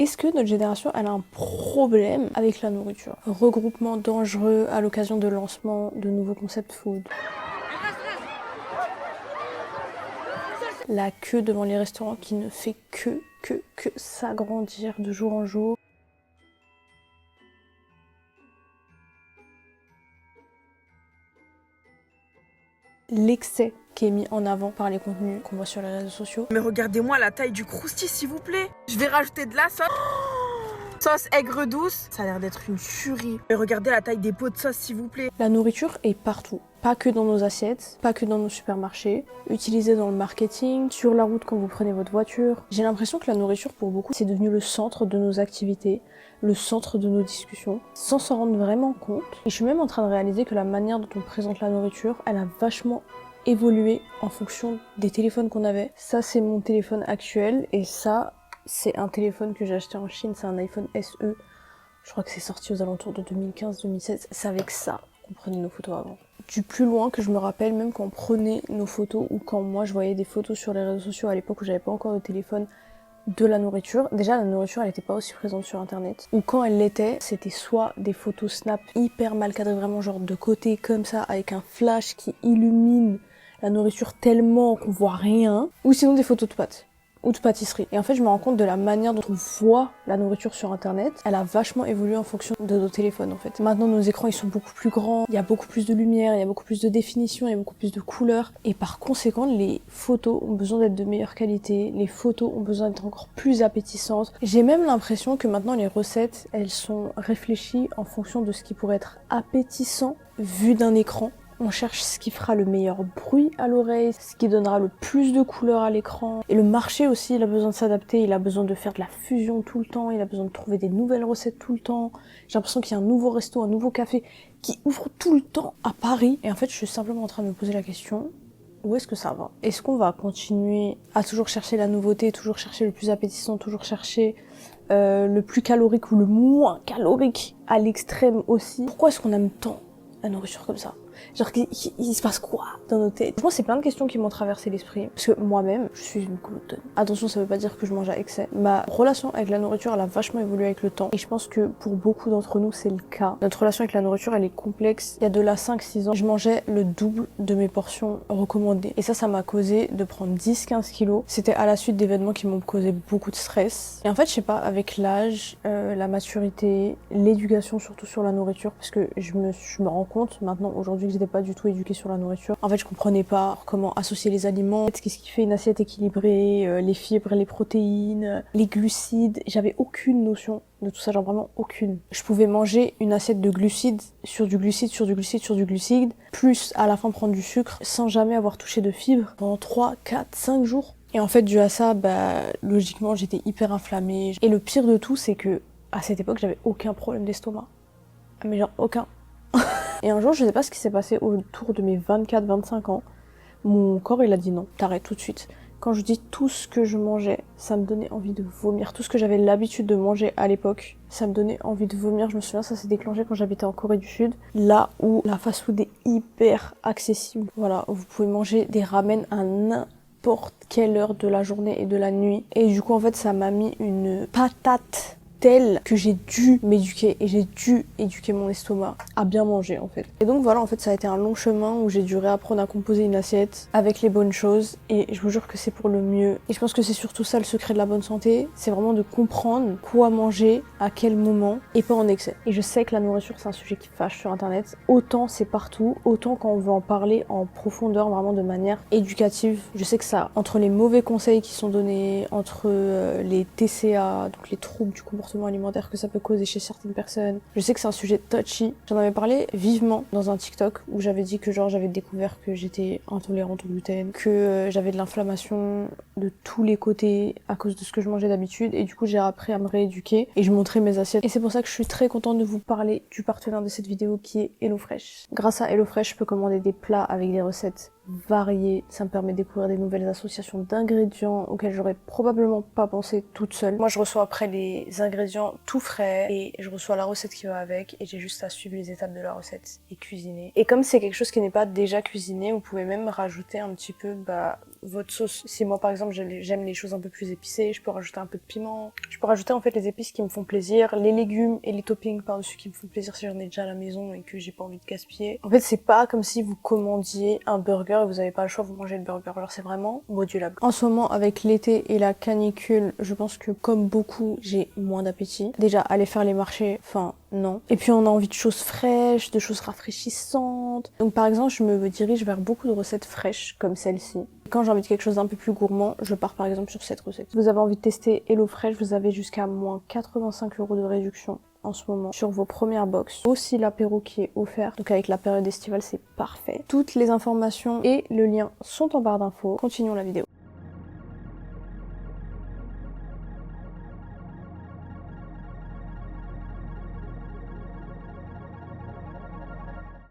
Est-ce que notre génération elle a un problème avec la nourriture? Regroupement dangereux à l'occasion de lancement de nouveaux concepts food. La queue devant les restaurants qui ne fait que s'agrandir de jour en jour. L'excès qui est mis en avant par les contenus qu'on voit sur les réseaux sociaux. Mais regardez-moi la taille du crousti s'il vous plaît. Je vais rajouter de la sauce. Sauce aigre douce. Ça a l'air d'être une tuerie. Mais regardez la taille des pots de sauce s'il vous plaît. La nourriture est partout. Pas que dans nos assiettes, pas que dans nos supermarchés, utilisée dans le marketing, sur la route quand vous prenez votre voiture. J'ai l'impression que la nourriture pour beaucoup c'est devenu le centre de nos activités, le centre de nos discussions, sans s'en rendre vraiment compte. Et je suis même en train de réaliser que la manière dont on présente la nourriture, elle a vachement évolué en fonction des téléphones qu'on avait. Ça c'est mon téléphone actuel et ça c'est un téléphone que j'ai acheté en Chine, c'est un iPhone SE. Je crois que c'est sorti aux alentours de 2015-2016. C'est avec ça qu'on prenait nos photos avant. Du plus loin que je me rappelle, même quand on prenait nos photos ou quand moi je voyais des photos sur les réseaux sociaux à l'époque où j'avais pas encore de téléphone, de la nourriture. Déjà la nourriture elle était pas aussi présente sur internet. Ou quand elle l'était, c'était soit des photos snap hyper mal cadrées, vraiment genre de côté comme ça, avec un flash qui illumine la nourriture tellement qu'on voit rien. Ou sinon des photos de pâtes. Ou de pâtisserie. Et en fait, je me rends compte de la manière dont on voit la nourriture sur internet. Elle a vachement évolué en fonction de nos téléphones en fait. Maintenant, nos écrans ils sont beaucoup plus grands, il y a beaucoup plus de lumière, il y a beaucoup plus de définition, il y a beaucoup plus de couleurs. Et par conséquent, les photos ont besoin d'être de meilleure qualité, les photos ont besoin d'être encore plus appétissantes. J'ai même l'impression que maintenant les recettes, elles sont réfléchies en fonction de ce qui pourrait être appétissant vu d'un écran. On cherche ce qui fera le meilleur bruit à l'oreille, ce qui donnera le plus de couleurs à l'écran. Et le marché aussi, il a besoin de s'adapter, il a besoin de faire de la fusion tout le temps, il a besoin de trouver des nouvelles recettes tout le temps. J'ai l'impression qu'il y a un nouveau resto, un nouveau café qui ouvre tout le temps à Paris. Et en fait, je suis simplement en train de me poser la question, où est-ce que ça va? Est-ce qu'on va continuer à toujours chercher la nouveauté, toujours chercher le plus appétissant, toujours chercher le plus calorique ou le moins calorique à l'extrême aussi? Pourquoi est-ce qu'on aime tant la nourriture comme ça? Genre, il se passe quoi dans nos têtes? Moi, c'est plein de questions qui m'ont traversé l'esprit. Parce que moi-même, je suis une gluttonne. Attention, ça veut pas dire que je mange à excès. Ma relation avec la nourriture, elle a vachement évolué avec le temps. Et je pense que pour beaucoup d'entre nous, c'est le cas. Notre relation avec la nourriture, elle est complexe. Il y a de là 5-6 ans, je mangeais le double de mes portions recommandées. Et ça m'a causé de prendre 10-15 kilos. C'était à la suite d'événements qui m'ont causé beaucoup de stress. Et en fait, je sais pas, avec l'âge, la maturité, l'éducation surtout sur la nourriture, parce que je me rends compte maintenant, aujourd'hui, que j'étais pas du tout éduquée sur la nourriture. En fait, je comprenais pas comment associer les aliments, qu'est-ce qui fait une assiette équilibrée, les fibres, les protéines, les glucides. J'avais aucune notion de tout ça, genre vraiment aucune. Je pouvais manger une assiette de glucides sur du glucide, sur du glucide, sur du glucide, plus à la fin prendre du sucre sans jamais avoir touché de fibres pendant 3, 4, 5 jours. Et en fait, dû à ça, logiquement, j'étais hyper inflammée. Et le pire de tout, c'est que à cette époque, j'avais aucun problème d'estomac. Mais genre aucun. Et un jour, je sais pas ce qui s'est passé autour de mes 24-25 ans. Mon corps, il a dit non, t'arrêtes tout de suite. Quand je dis tout ce que je mangeais, ça me donnait envie de vomir. Tout ce que j'avais l'habitude de manger à l'époque, ça me donnait envie de vomir. Je me souviens, ça s'est déclenché quand j'habitais en Corée du Sud. Là où la fast-food est hyper accessible. Voilà, vous pouvez manger des ramen à n'importe quelle heure de la journée et de la nuit. Et du coup, en fait, ça m'a mis une patate telle que j'ai dû m'éduquer et j'ai dû éduquer mon estomac à bien manger en fait. Et donc voilà, en fait ça a été un long chemin où j'ai dû réapprendre à composer une assiette avec les bonnes choses et je vous jure que c'est pour le mieux. Et je pense que c'est surtout ça le secret de la bonne santé, c'est vraiment de comprendre quoi manger, à quel moment et pas en excès. Et je sais que la nourriture c'est un sujet qui fâche sur internet, autant c'est partout, autant quand on veut en parler en profondeur, vraiment de manière éducative. Je sais que ça, entre les mauvais conseils qui sont donnés, entre les TCA, donc les troubles du comportement alimentaire que ça peut causer chez certaines personnes. Je sais que c'est un sujet touchy. J'en avais parlé vivement dans un TikTok où j'avais dit que genre j'avais découvert que j'étais intolérante au gluten, que j'avais de l'inflammation de tous les côtés à cause de ce que je mangeais d'habitude et du coup j'ai appris à me rééduquer et je montrais mes assiettes. Et c'est pour ça que je suis très contente de vous parler du partenaire de cette vidéo qui est HelloFresh. Grâce à HelloFresh, je peux commander des plats avec des recettes variées, ça me permet de découvrir des nouvelles associations d'ingrédients auxquels j'aurais probablement pas pensé toute seule. Moi je reçois après les ingrédients tout frais et je reçois la recette qui va avec et j'ai juste à suivre les étapes de la recette et cuisiner. Et comme c'est quelque chose qui n'est pas déjà cuisiné, vous pouvez même rajouter un petit peu votre sauce. Si moi par exemple j'aime les choses un peu plus épicées, je peux rajouter un peu de piment. Je peux rajouter en fait les épices qui me font plaisir, les légumes et les toppings par-dessus qui me font plaisir si j'en ai déjà à la maison et que j'ai pas envie de gaspiller. En fait c'est pas comme si vous commandiez un burger et vous avez pas le choix, vous mangez le burger. Alors c'est vraiment modulable. En ce moment avec l'été et la canicule, je pense que comme beaucoup, j'ai moins d'appétit. Déjà aller faire les marchés, enfin non. Et puis on a envie de choses fraîches, de choses rafraîchissantes. Donc par exemple, je me dirige vers beaucoup de recettes fraîches comme celle-ci. Quand j'ai envie de quelque chose d'un peu plus gourmand, je pars par exemple sur cette recette. Si vous avez envie de tester HelloFresh, vous avez jusqu'à moins 85 € de réduction en ce moment sur vos premières box. Aussi l'apéro qui est offert, donc avec la période estivale c'est parfait. Toutes les informations et le lien sont en barre d'infos. Continuons la vidéo.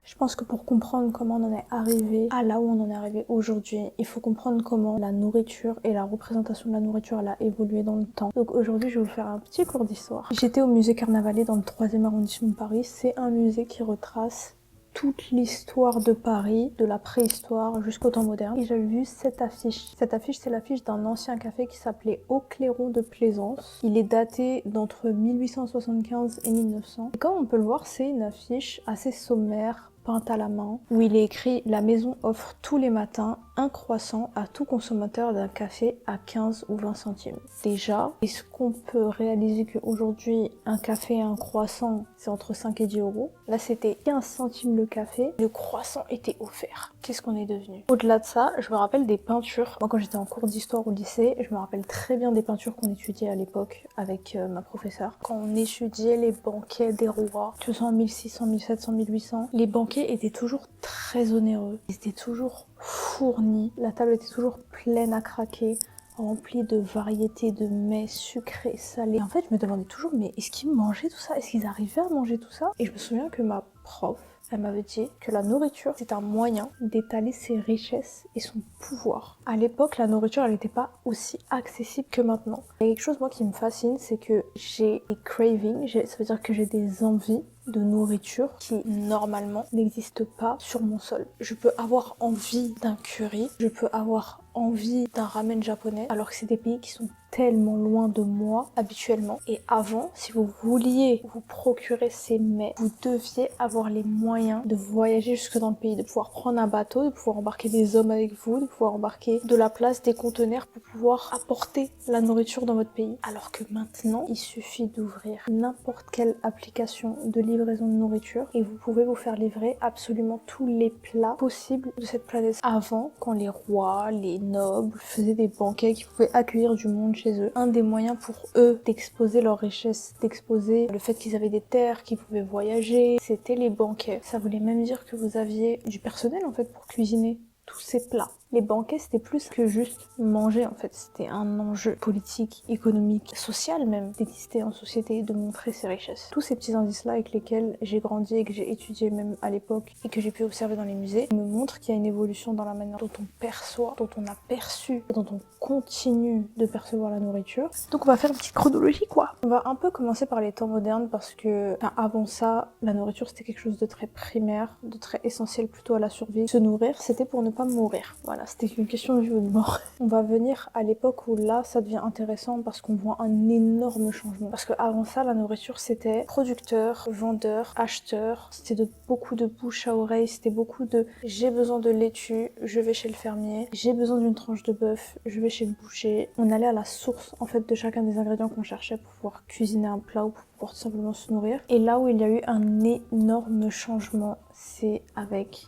Je pense que pour comprendre comment on en est arrivé à là où on en est arrivé aujourd'hui, il faut comprendre comment la nourriture et la représentation de la nourriture elle a évolué dans le temps. Donc aujourd'hui, je vais vous faire un petit cours d'histoire. J'étais au musée Carnavalet dans le 3e arrondissement de Paris. C'est un musée qui retrace toute l'histoire de Paris, de la préhistoire jusqu'au temps moderne. Et j'avais vu cette affiche. Cette affiche, c'est l'affiche d'un ancien café qui s'appelait Au Clairon de Plaisance. Il est daté d'entre 1875 et 1900. Et comme on peut le voir, c'est une affiche assez sommaire, peinte à la main, où il est écrit « La maison offre tous les matins un croissant à tout consommateur d'un café à 15 ou 20 centimes. » Déjà, est-ce qu'on peut réaliser qu'aujourd'hui, un café et un croissant, c'est entre 5 et 10 €? Là, c'était 15 centimes le café, le croissant était offert. Qu'est-ce qu'on est devenu? Au-delà de ça, je me rappelle des peintures. Moi, quand j'étais en cours d'histoire au lycée, je me rappelle très bien des peintures qu'on étudiait à l'époque avec ma professeure. Quand on étudiait les banquets des rois, que ce soit en 1600, 1700, 1800, les banquets étaient toujours très onéreux. Ils étaient toujours fournis. La table était toujours pleine à craquer, remplie de variétés de mets sucrés, salés. Et en fait, je me demandais toujours, mais est-ce qu'ils mangeaient tout ça? Est-ce qu'ils arrivaient à manger tout ça? Et je me souviens que ma prof, elle m'avait dit que la nourriture, c'est un moyen d'étaler ses richesses et son pouvoir. À l'époque, la nourriture, elle n'était pas aussi accessible que maintenant. Il y a quelque chose, moi, qui me fascine, c'est que j'ai des cravings, ça veut dire que j'ai des envies de nourriture qui, normalement, n'existent pas sur mon sol. Je peux avoir envie d'un curry, je peux avoir envie d'un ramen japonais, alors que c'est des pays qui sont tellement loin de moi habituellement. Et avant, si vous vouliez vous procurer ces mets, vous deviez avoir les moyens de voyager jusque dans le pays, de pouvoir prendre un bateau, de pouvoir embarquer des hommes avec vous, de pouvoir embarquer de la place, des conteneurs pour pouvoir apporter la nourriture dans votre pays. Alors que maintenant, il suffit d'ouvrir n'importe quelle application de livraison de nourriture et vous pouvez vous faire livrer absolument tous les plats possibles de cette planète. Avant, quand les rois, les nobles faisaient des banquets qui pouvaient accueillir du monde chez eux, un des moyens pour eux d'exposer leur richesse, d'exposer le fait qu'ils avaient des terres, qu'ils pouvaient voyager, c'était les banquets. Ça voulait même dire que vous aviez du personnel en fait pour cuisiner tous ces plats. Les banquets, c'était plus que juste manger, en fait. C'était un enjeu politique, économique, social même, d'exister en société, de montrer ses richesses. Tous ces petits indices-là avec lesquels j'ai grandi et que j'ai étudié même à l'époque et que j'ai pu observer dans les musées, me montrent qu'il y a une évolution dans la manière dont on perçoit, dont on a perçu, et dont on continue de percevoir la nourriture. Donc on va faire une petite chronologie, quoi. On va un peu commencer par les temps modernes parce que, avant ça, la nourriture, c'était quelque chose de très primaire, de très essentiel plutôt à la survie. Se nourrir, c'était pour ne pas mourir. Voilà. C'était une question de vie ou de mort. On va venir à l'époque où là, ça devient intéressant parce qu'on voit un énorme changement. Parce que avant ça, la nourriture, c'était producteur, vendeur, acheteur. C'était beaucoup de bouche à oreille. C'était beaucoup de j'ai besoin de laitue, je vais chez le fermier. J'ai besoin d'une tranche de bœuf, je vais chez le boucher. On allait à la source, en fait, de chacun des ingrédients qu'on cherchait pour pouvoir cuisiner un plat ou pour pouvoir tout simplement se nourrir. Et là où il y a eu un énorme changement, c'est avec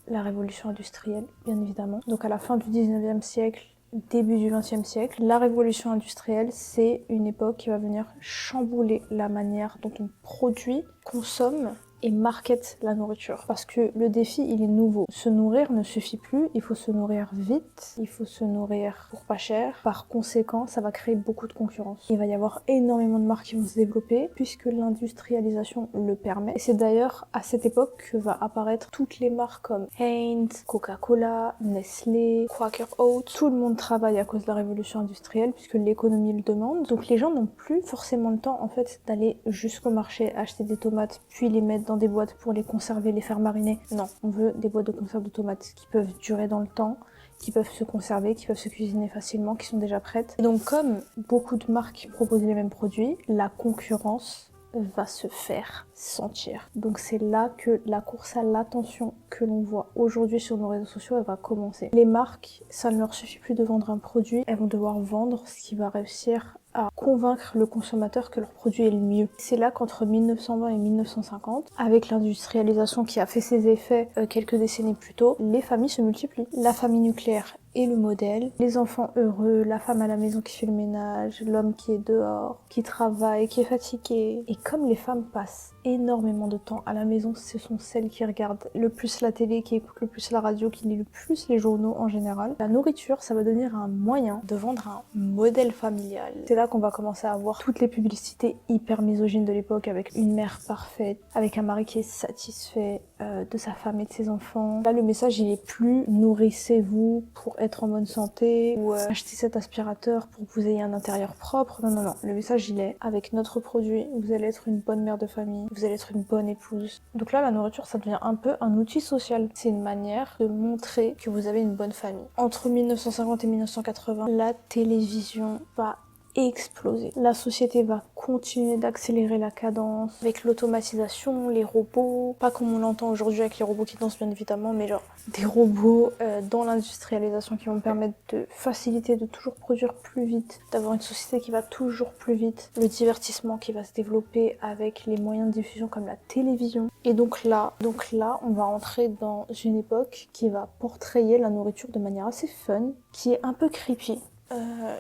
la révolution industrielle, bien évidemment. Donc à la fin du 19e siècle, début du 20e siècle, la révolution industrielle, c'est une époque qui va venir chambouler la manière dont on produit, consomme et market la nourriture. Parce que le défi, il est nouveau. Se nourrir ne suffit plus, il faut se nourrir vite, il faut se nourrir pour pas cher. Par conséquent, ça va créer beaucoup de concurrence. Il va y avoir énormément de marques qui vont se développer, puisque l'industrialisation le permet. Et c'est d'ailleurs à cette époque que va apparaître toutes les marques comme Heinz, Coca-Cola, Nestlé, Quaker Oats. Tout le monde travaille à cause de la révolution industrielle, puisque l'économie le demande. Donc les gens n'ont plus forcément le temps, en fait, d'aller jusqu'au marché, acheter des tomates, puis les mettre dans des boîtes pour les conserver, les faire mariner. Non, on veut des boîtes de conserve de tomates qui peuvent durer dans le temps, qui peuvent se conserver, qui peuvent se cuisiner facilement, qui sont déjà prêtes. Et donc comme beaucoup de marques proposent les mêmes produits, la concurrence va se faire sentir. Donc c'est là que la course à l'attention que l'on voit aujourd'hui sur nos réseaux sociaux, elle va commencer. Les marques, ça ne leur suffit plus de vendre un produit, elles vont devoir vendre ce qui va réussir à convaincre le consommateur que leur produit est le mieux. C'est là qu'entre 1920 et 1950, avec l'industrialisation qui a fait ses effets quelques décennies plus tôt, les familles se multiplient. La famille nucléaire est le modèle, les enfants heureux, la femme à la maison qui fait le ménage, l'homme qui est dehors, qui travaille, qui est fatigué. Et comme les femmes passent énormément de temps à la maison, ce sont celles qui regardent le plus la télé, qui écoutent le plus la radio, qui lisent le plus les journaux en général. La nourriture, ça va devenir un moyen de vendre un modèle familial. C'est là qu'on va commencer à voir toutes les publicités hyper misogynes de l'époque, avec une mère parfaite, avec un mari qui est satisfait de sa femme et de ses enfants. Là, le message, il est plus nourrissez-vous pour être en bonne santé, ou achetez cet aspirateur pour que vous ayez un intérieur propre. Non, non, non. Le message, il est avec notre produit, vous allez être une bonne mère de famille, vous allez être une bonne épouse. Donc là, la nourriture, ça devient un peu un outil social. C'est une manière de montrer que vous avez une bonne famille. Entre 1950 et 1980, la télévision va exploser. La société va continuer d'accélérer la cadence avec l'automatisation, les robots, pas comme on l'entend aujourd'hui avec les robots qui dansent bien évidemment, mais genre des robots dans l'industrialisation qui vont permettre de faciliter, de toujours produire plus vite, d'avoir une société qui va toujours plus vite, le divertissement qui va se développer avec les moyens de diffusion comme la télévision. Et donc là, on va entrer dans une époque qui va portrayer la nourriture de manière assez fun, qui est un peu creepy.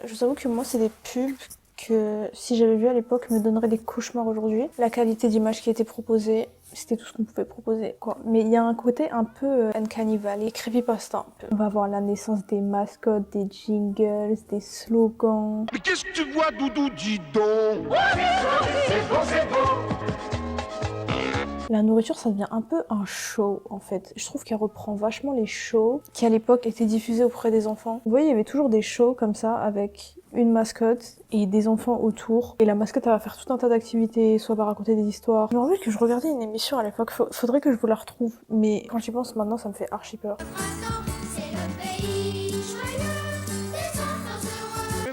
Je vous avoue que moi, c'est des pubs que, si j'avais vu à l'époque, me donneraient des cauchemars aujourd'hui. La qualité d'image qui était proposée, c'était tout ce qu'on pouvait proposer, quoi. Mais il y a un côté un peu Uncanny Valley, creepypasta un peu. On va voir la naissance des mascottes, des jingles, des slogans. Mais qu'est-ce que tu vois, Doudou, dis donc? C'est bon, c'est bon. La nourriture, ça devient un peu un show, en fait. Je trouve qu'elle reprend vachement les shows qui, à l'époque, étaient diffusés auprès des enfants. Vous voyez, il y avait toujours des shows comme ça, avec une mascotte et des enfants autour. Et la mascotte, elle va faire tout un tas d'activités, soit va raconter des histoires. Je me rappelle que je regardais une émission à l'époque, faudrait que je vous la retrouve. Mais quand j'y pense maintenant, ça me fait archi peur.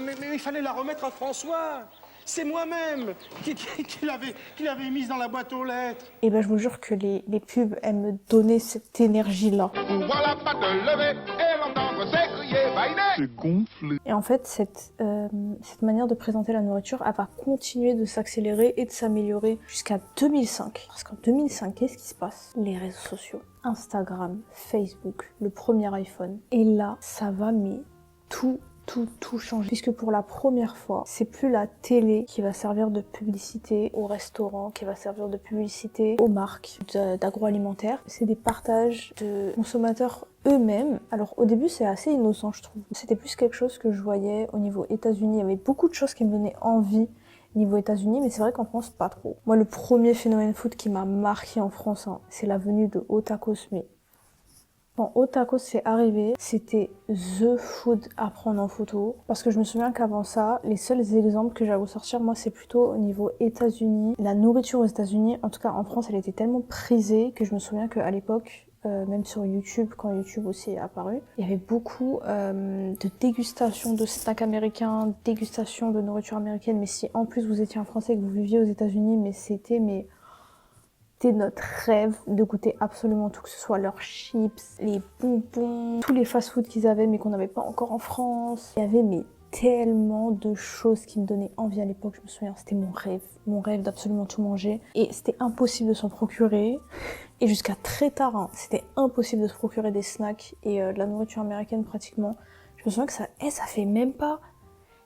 Mais il fallait la remettre à François. C'est moi-même qui l'avais mise dans la boîte aux lettres. Et ben je vous jure que les pubs, elles me donnaient cette énergie-là. Pouvoir la patte levée et l'entendre s'écrier bailler. C'est gonflé. Et en fait, cette manière de présenter la nourriture, elle va continuer de s'accélérer et de s'améliorer jusqu'à 2005. Parce qu'en 2005, qu'est-ce qui se passe? Les réseaux sociaux, Instagram, Facebook, le premier iPhone. Et là, ça va mais tout changer. Puisque pour la première fois, c'est plus la télé qui va servir de publicité aux restaurants, qui va servir de publicité aux marques d'agroalimentaire. C'est des partages de consommateurs eux-mêmes. Alors au début, c'est assez innocent, je trouve. C'était plus quelque chose que je voyais au niveau États-Unis. Il y avait beaucoup de choses qui me donnaient envie niveau États-Unis, mais c'est vrai qu'en France, pas trop. Moi, le premier phénomène food qui m'a marqué en France, c'est la venue de Otakos. Mais quand Otakos c'est arrivé, c'était the food à prendre en photo. Parce que je me souviens qu'avant ça, les seuls exemples que j'avais sortir, moi, c'est plutôt au niveau États-Unis. La nourriture aux États-Unis, en tout cas en France, elle était tellement prisée que je me souviens qu'à l'époque, même sur YouTube, quand YouTube aussi est apparu, il y avait beaucoup de dégustations de snacks américains, dégustations de nourriture américaine. Mais si en plus vous étiez un Français et que vous viviez aux États-Unis, c'était notre rêve de goûter absolument tout, que ce soit leurs chips, les bonbons, tous les fast-food qu'ils avaient mais qu'on n'avait pas encore en France. Il y avait tellement de choses qui me donnaient envie à l'époque, je me souviens, c'était mon rêve d'absolument tout manger. Et c'était impossible de s'en procurer. Et jusqu'à très tard, c'était impossible de se procurer des snacks et de la nourriture américaine pratiquement. Je me souviens que ça fait même pas...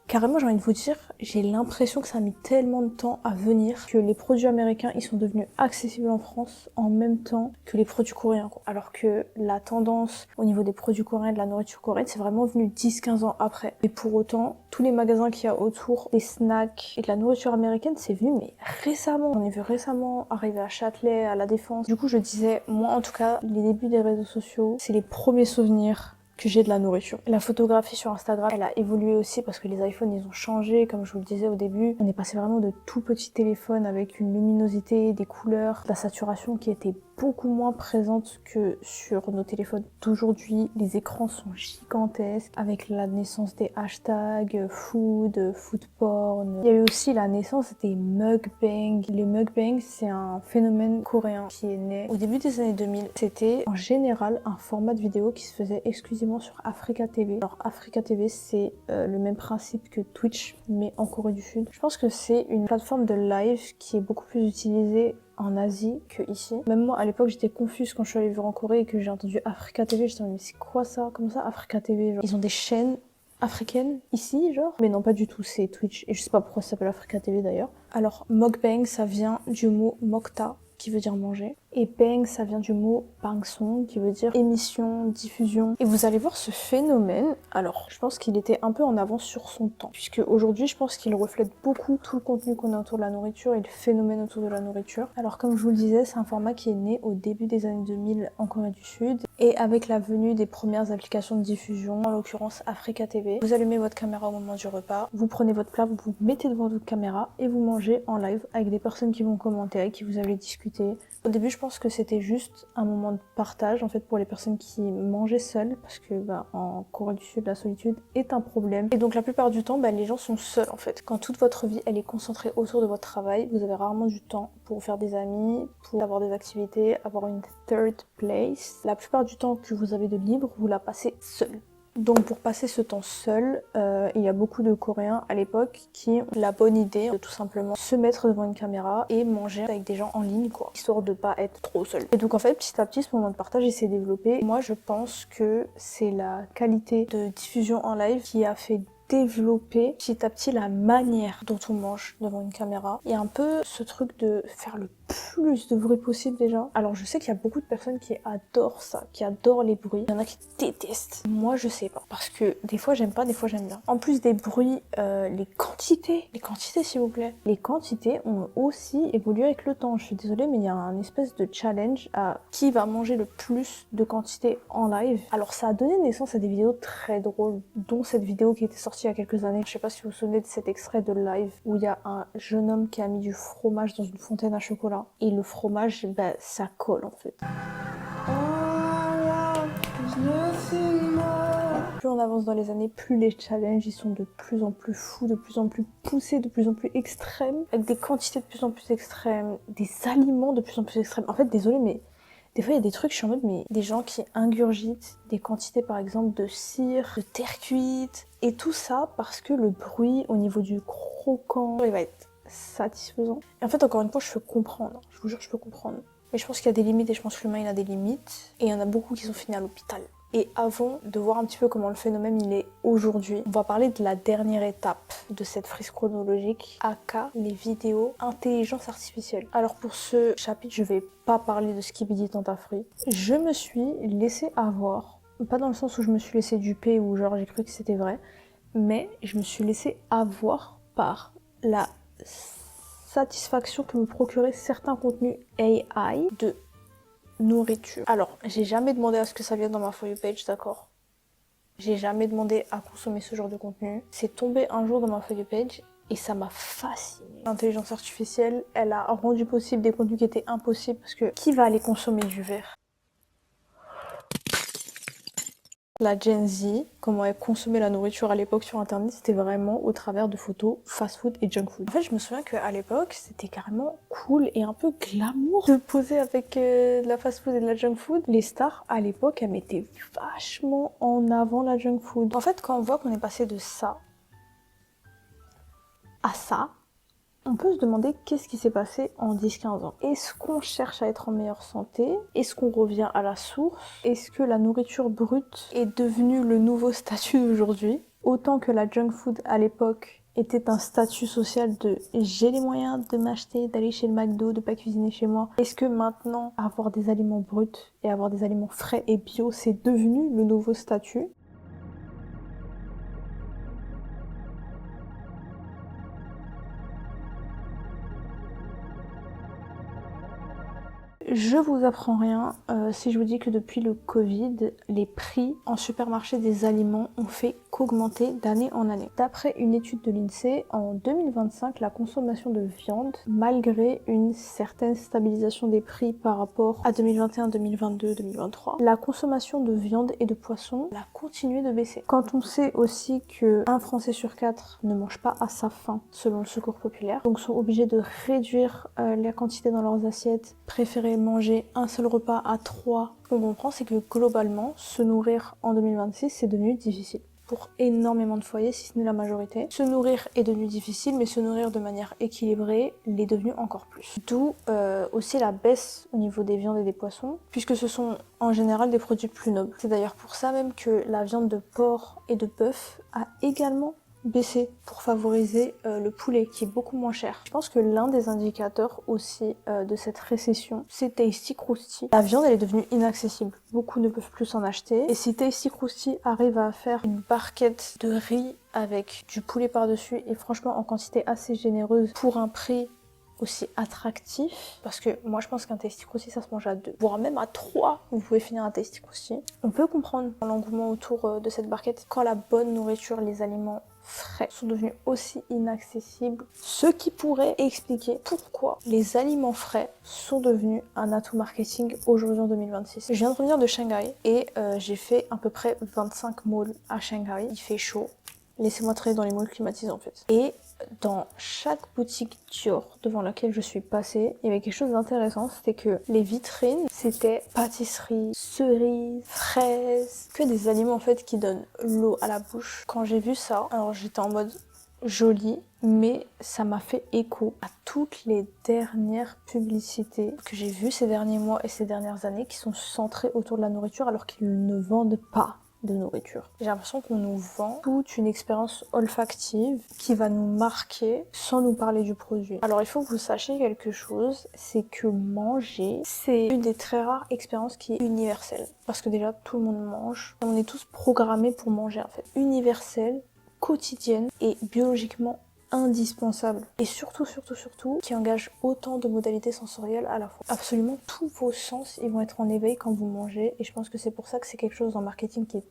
Carrément, j'ai envie de vous dire, j'ai l'impression que ça a mis tellement de temps à venir que les produits américains, ils sont devenus accessibles en France en même temps que les produits coréens, quoi. Alors que la tendance au niveau des produits coréens, de la nourriture coréenne, c'est vraiment venu 10-15 ans après. Et pour autant, tous les magasins qu'il y a autour des snacks et de la nourriture américaine, c'est venu mais récemment. On est vu récemment arriver à Châtelet, à La Défense. Du coup, je disais, moi en tout cas, les débuts des réseaux sociaux, c'est les premiers souvenirs que j'ai de la nourriture. La photographie sur Instagram, elle a évolué aussi parce que les iPhones, ils ont changé, comme je vous le disais au début. On est passé vraiment de tout petits téléphones avec une luminosité, des couleurs, de la saturation qui était beaucoup moins présente que sur nos téléphones d'aujourd'hui. Les écrans sont gigantesques avec la naissance des hashtags food, food porn. Il y a eu aussi la naissance des mukbangs. Les mukbangs, c'est un phénomène coréen qui est né au début des années 2000. C'était en général un format de vidéo qui se faisait exclusivement sur Africa TV. Alors Africa TV, c'est le même principe que Twitch, mais en Corée du Sud. Je pense que c'est une plateforme de live qui est beaucoup plus utilisée en Asie que ici. Même moi, à l'époque, j'étais confuse quand je suis allée vivre en Corée et que j'ai entendu Africa TV. J'étais mais c'est quoi ça? Comment ça, Africa TV? Genre, ils ont des chaînes africaines ici, genre? Mais non, pas du tout, c'est Twitch. Et je sais pas pourquoi ça s'appelle Africa TV d'ailleurs. Alors, mukbang, ça vient du mot mokta, qui veut dire manger. Et bang, ça vient du mot bangsong, qui veut dire émission, diffusion. Et vous allez voir ce phénomène, alors je pense qu'il était un peu en avance sur son temps, puisque aujourd'hui je pense qu'il reflète beaucoup tout le contenu qu'on a autour de la nourriture et le phénomène autour de la nourriture. Alors comme je vous le disais, c'est un format qui est né au début des années 2000 en Corée du Sud, et avec la venue des premières applications de diffusion, en l'occurrence Africa TV, vous allumez votre caméra au moment du repas, vous prenez votre plat, vous vous mettez devant votre caméra et vous mangez en live avec des personnes qui vont commenter, avec qui vous allez discuter. Au début, je pense que c'était juste un moment de partage en fait pour les personnes qui mangeaient seules, parce que en Corée du Sud, la solitude est un problème. Et donc la plupart du temps, les gens sont seuls en fait. Quand toute votre vie elle est concentrée autour de votre travail, vous avez rarement du temps pour faire des amis, pour avoir des activités, avoir une third place. La plupart du temps que vous avez de libre, vous la passez seul. Donc pour passer ce temps seul, il y a beaucoup de Coréens à l'époque qui ont la bonne idée de tout simplement se mettre devant une caméra et manger avec des gens en ligne, quoi, histoire de pas être trop seul. Et donc en fait, petit à petit, ce moment de partage il s'est développé. Moi je pense que c'est la qualité de diffusion en live qui a fait développer petit à petit la manière dont on mange devant une caméra. Il y a un peu ce truc de faire le plus de bruit possible déjà. Alors je sais qu'il y a beaucoup de personnes qui adorent ça, qui adorent les bruits. Il y en a qui détestent. Moi je sais pas. Parce que des fois j'aime pas, des fois j'aime bien. En plus des bruits, les quantités s'il vous plaît. Les quantités ont aussi évolué avec le temps. Je suis désolée mais il y a un espèce de challenge à qui va manger le plus de quantité en live. Alors ça a donné naissance à des vidéos très drôles, dont cette vidéo qui était sortie il y a quelques années. Je sais pas si vous vous souvenez de cet extrait de live où il y a un jeune homme qui a mis du fromage dans une fontaine à chocolat. Et le fromage, ça colle en fait. Plus on avance dans les années, plus les challenges ils sont de plus en plus fous, de plus en plus poussés, de plus en plus extrêmes, avec des quantités de plus en plus extrêmes, des aliments de plus en plus extrêmes. En fait, désolé, mais des fois il y a des trucs, je suis en mode, mais des gens qui ingurgitent des quantités par exemple de cire, de terre cuite, et tout ça parce que le bruit au niveau du croquant, il va être satisfaisant. Et en fait, encore une fois, je peux comprendre. Je vous jure, je peux comprendre. Mais je pense qu'il y a des limites et je pense que l'humain, il a des limites. Et il y en a beaucoup qui sont finis à l'hôpital. Et avant de voir un petit peu comment le phénomène il est aujourd'hui, on va parler de la dernière étape de cette frise chronologique, aka les vidéos intelligence artificielle. Alors pour ce chapitre, je vais pas parler de Skibidi Tentafri. Je me suis laissée avoir, pas dans le sens où je me suis laissée duper ou genre j'ai cru que c'était vrai, mais je me suis laissée avoir par la satisfaction que me procuraient certains contenus AI de nourriture. Alors, j'ai jamais demandé à ce que ça vienne dans ma For You page, d'accord? J'ai jamais demandé à consommer ce genre de contenu. C'est tombé un jour dans ma For You page et ça m'a fascinée. L'intelligence artificielle, elle a rendu possible des contenus qui étaient impossibles parce que qui va aller consommer du verre? La Gen Z, comment elle consommait la nourriture à l'époque sur internet, c'était vraiment au travers de photos fast-food et junk food. En fait, je me souviens qu'à l'époque, c'était carrément cool et un peu glamour de poser avec de la fast-food et de la junk food. Les stars, à l'époque, elles mettaient vachement en avant la junk food. En fait, quand on voit qu'on est passé de ça à ça, on peut se demander qu'est-ce qui s'est passé en 10-15 ans. Est-ce qu'on cherche à être en meilleure santé? Est-ce qu'on revient à la source? Est-ce que la nourriture brute est devenue le nouveau statut d'aujourd'hui? Autant que la junk food à l'époque était un statut social de j'ai les moyens de m'acheter, d'aller chez le McDo, de pas cuisiner chez moi. Est-ce que maintenant, avoir des aliments bruts et avoir des aliments frais et bio, c'est devenu le nouveau statut? Je vous apprends rien si je vous dis que depuis le Covid, les prix en supermarché des aliments ont fait qu'augmenter d'année en année. D'après une étude de l'INSEE, en 2025, la consommation de viande, malgré une certaine stabilisation des prix par rapport à 2021, 2022, 2023, la consommation de viande et de poisson a continué de baisser. Quand on sait aussi que un Français sur 4 ne mange pas à sa faim, selon le Secours populaire, donc sont obligés de réduire la quantité dans leurs assiettes, préférer manger un seul repas à 3. Ce qu'on comprend, c'est que globalement, se nourrir en 2026, c'est devenu difficile. Pour énormément de foyers, si ce n'est la majorité. Se nourrir est devenu difficile, mais se nourrir de manière équilibrée l'est devenu encore plus. D'où aussi la baisse au niveau des viandes et des poissons, puisque ce sont en général des produits plus nobles. C'est d'ailleurs pour ça même que la viande de porc et de bœuf a également baisser pour favoriser le poulet qui est beaucoup moins cher. Je pense que l'un des indicateurs aussi de cette récession, c'est Tasty Krusty. La viande elle est devenue inaccessible. Beaucoup ne peuvent plus s'en acheter. Et si Tasty Krusty arrive à faire une barquette de riz avec du poulet par-dessus et franchement en quantité assez généreuse pour un prix aussi attractif, parce que moi je pense qu'un Tasty Krusty ça se mange à 2, voire même à 3, vous pouvez finir un Tasty Krusty. On peut comprendre l'engouement autour de cette barquette quand la bonne nourriture, les aliments frais sont devenus aussi inaccessibles, ce qui pourrait expliquer pourquoi les aliments frais sont devenus un atout marketing aujourd'hui en 2026. Je viens de revenir de Shanghai et j'ai fait à peu près 25 malls à Shanghai. Il fait chaud. Laissez-moi travailler dans les malls climatisés en fait. Et dans chaque boutique Dior devant laquelle je suis passée, il y avait quelque chose d'intéressant, c'était que les vitrines, c'était pâtisserie, cerises, fraises, que des aliments en fait qui donnent l'eau à la bouche. Quand j'ai vu ça, alors j'étais en mode joli, mais ça m'a fait écho à toutes les dernières publicités que j'ai vues ces derniers mois et ces dernières années qui sont centrées autour de la nourriture alors qu'ils ne vendent pas de nourriture. J'ai l'impression qu'on nous vend toute une expérience olfactive qui va nous marquer sans nous parler du produit. Alors il faut que vous sachiez quelque chose, c'est que manger, c'est une des très rares expériences qui est universelle. Parce que déjà tout le monde mange, on est tous programmés pour manger en fait. Universelle, quotidienne et biologiquement indispensable. Et surtout, qui engage autant de modalités sensorielles à la fois. Absolument tous vos sens, ils vont être en éveil quand vous mangez. Et je pense que c'est pour ça que c'est quelque chose en marketing qui est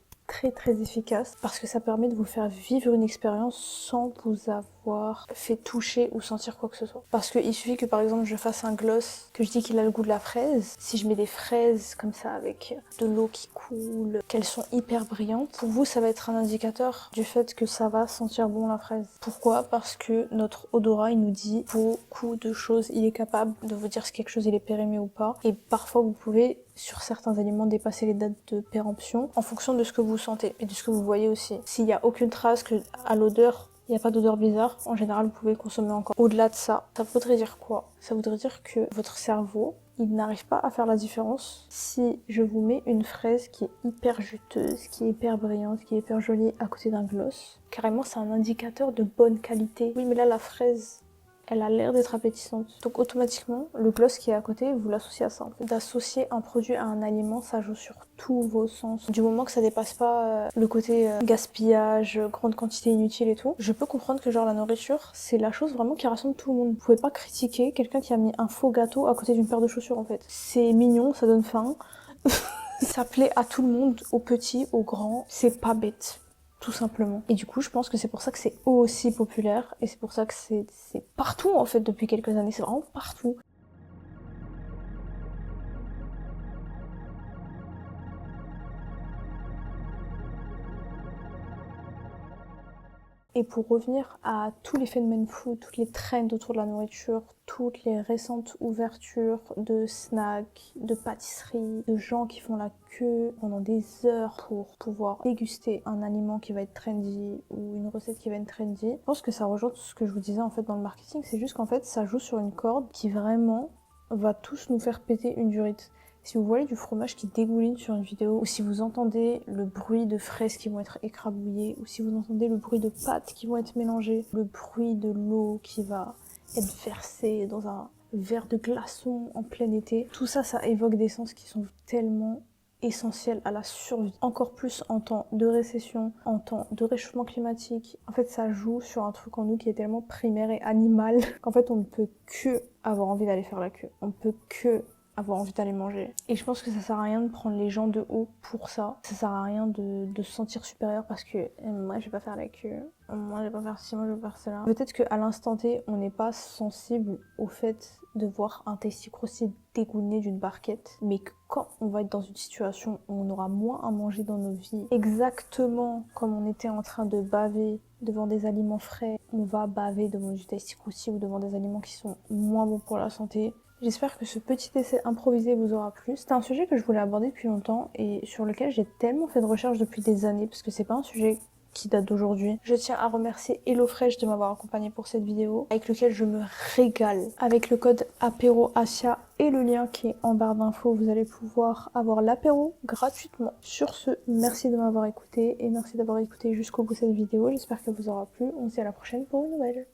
très efficace. Parce que ça permet de vous faire vivre une expérience sans vous avoir fait toucher ou sentir quoi que ce soit. Parce qu'il suffit que par exemple je fasse un gloss, que je dis qu'il a le goût de la fraise. Si je mets des fraises comme ça avec de l'eau qui coule, qu'elles sont hyper brillantes, pour vous ça va être un indicateur du fait que ça va sentir bon la fraise. Pourquoi ? Parce que notre odorat il nous dit beaucoup de choses. Il est capable de vous dire si quelque chose il est périmé ou pas. Et parfois vous pouvez sur certains aliments dépasser les dates de péremption en fonction de ce que vous sentez et de ce que vous voyez aussi. S'il n'y a aucune trace que à l'odeur, il n'y a pas d'odeur bizarre, en général vous pouvez consommer encore. Au-delà de ça, ça voudrait dire quoi ? Ça voudrait dire que votre cerveau, il n'arrive pas à faire la différence si je vous mets une fraise qui est hyper juteuse, qui est hyper brillante, qui est hyper jolie à côté d'un gloss. Carrément c'est un indicateur de bonne qualité. Oui mais là la fraise, elle a l'air d'être appétissante. Donc automatiquement, le gloss qui est à côté, vous l'associez à ça. En fait. D'associer un produit à un aliment, ça joue sur tous vos sens. Du moment que ça dépasse pas le côté gaspillage, grande quantité inutile et tout, je peux comprendre que genre la nourriture, c'est la chose vraiment qui rassemble tout le monde. Vous pouvez pas critiquer quelqu'un qui a mis un faux gâteau à côté d'une paire de chaussures en fait. C'est mignon, ça donne faim. Ça plaît à tout le monde, aux petits, aux grands. C'est pas bête. Tout simplement. Et du coup, je pense que c'est pour ça que c'est aussi populaire et c'est pour ça que c'est partout en fait depuis quelques années, c'est vraiment partout. Et pour revenir à tous les phénomènes food, toutes les trends autour de la nourriture, toutes les récentes ouvertures de snacks, de pâtisseries, de gens qui font la queue pendant des heures pour pouvoir déguster un aliment qui va être trendy ou une recette qui va être trendy. Je pense que ça rejoint tout ce que je vous disais en fait dans le marketing, c'est juste qu'en fait ça joue sur une corde qui vraiment va tous nous faire péter une durite. Si vous voyez du fromage qui dégouline sur une vidéo, ou si vous entendez le bruit de fraises qui vont être écrabouillées, ou si vous entendez le bruit de pâtes qui vont être mélangées, le bruit de l'eau qui va être versée dans un verre de glaçon en plein été, tout ça, ça évoque des sens qui sont tellement essentiels à la survie. Encore plus en temps de récession, en temps de réchauffement climatique. En fait, ça joue sur un truc en nous qui est tellement primaire et animal qu'en fait, on ne peut que avoir envie d'aller faire la queue. On peut que avoir envie d'aller manger. Et je pense que ça sert à rien de prendre les gens de haut pour ça. Ça sert à rien de se sentir supérieur parce que moi je vais pas faire la queue, moi je vais pas faire ci, moi je vais pas faire cela. Peut-être qu'à l'instant T, on n'est pas sensible au fait de voir un tasty crousty dégoûté d'une barquette, mais que quand on va être dans une situation où on aura moins à manger dans nos vies, exactement comme on était en train de baver devant des aliments frais, on va baver devant du tasty crousty ou devant des aliments qui sont moins bons pour la santé. J'espère que ce petit essai improvisé vous aura plu. C'était un sujet que je voulais aborder depuis longtemps et sur lequel j'ai tellement fait de recherches depuis des années parce que c'est pas un sujet qui date d'aujourd'hui. Je tiens à remercier HelloFresh de m'avoir accompagnée pour cette vidéo avec lequel je me régale. Avec le code APEROASIA et le lien qui est en barre d'infos, vous allez pouvoir avoir l'apéro gratuitement. Sur ce, merci de m'avoir écouté et merci d'avoir écouté jusqu'au bout cette vidéo. J'espère qu'elle vous aura plu. On se dit à la prochaine pour une nouvelle.